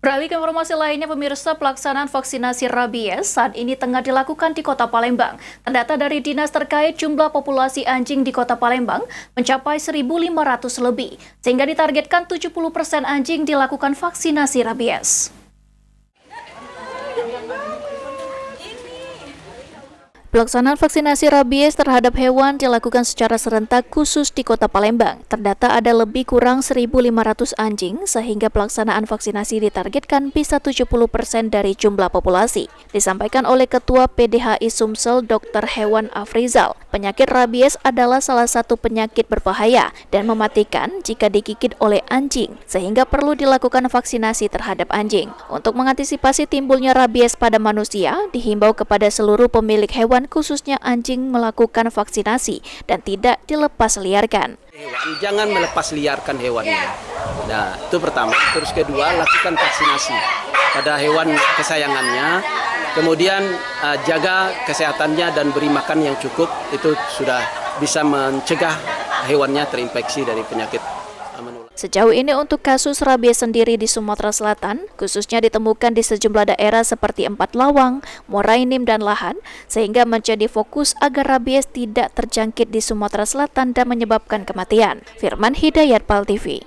Beralih ke informasi lainnya, pemirsa, pelaksanaan vaksinasi rabies saat ini tengah dilakukan di Kota Palembang. Terdata dari dinas terkait, jumlah populasi anjing di Kota Palembang mencapai 1.500 lebih, sehingga ditargetkan 70% anjing dilakukan vaksinasi rabies. Pelaksanaan vaksinasi rabies terhadap hewan dilakukan secara serentak khusus di Kota Palembang. Terdata ada lebih kurang 1.500 anjing, sehingga pelaksanaan vaksinasi ditargetkan bisa 70% dari jumlah populasi. Disampaikan oleh Ketua PDHI Sumsel Dr. Hewan Afrizal, penyakit rabies adalah salah satu penyakit berbahaya dan mematikan jika digigit oleh anjing, sehingga perlu dilakukan vaksinasi terhadap anjing. Untuk mengantisipasi timbulnya rabies pada manusia, dihimbau kepada seluruh pemilik hewan khususnya anjing melakukan vaksinasi dan tidak dilepas liarkan. Hewan, jangan melepas liarkan hewannya. Nah, itu pertama. Terus kedua, lakukan vaksinasi pada hewan kesayangannya. Kemudian jaga kesehatannya dan beri makan yang cukup. Itu sudah bisa mencegah hewannya terinfeksi dari penyakit menular. Sejauh ini untuk kasus rabies sendiri di Sumatera Selatan, khususnya ditemukan di sejumlah daerah seperti Empat Lawang, Morainim, dan Lahan, sehingga menjadi fokus agar rabies tidak terjangkit di Sumatera Selatan dan menyebabkan kematian. Firman Hidayat, PAL TV.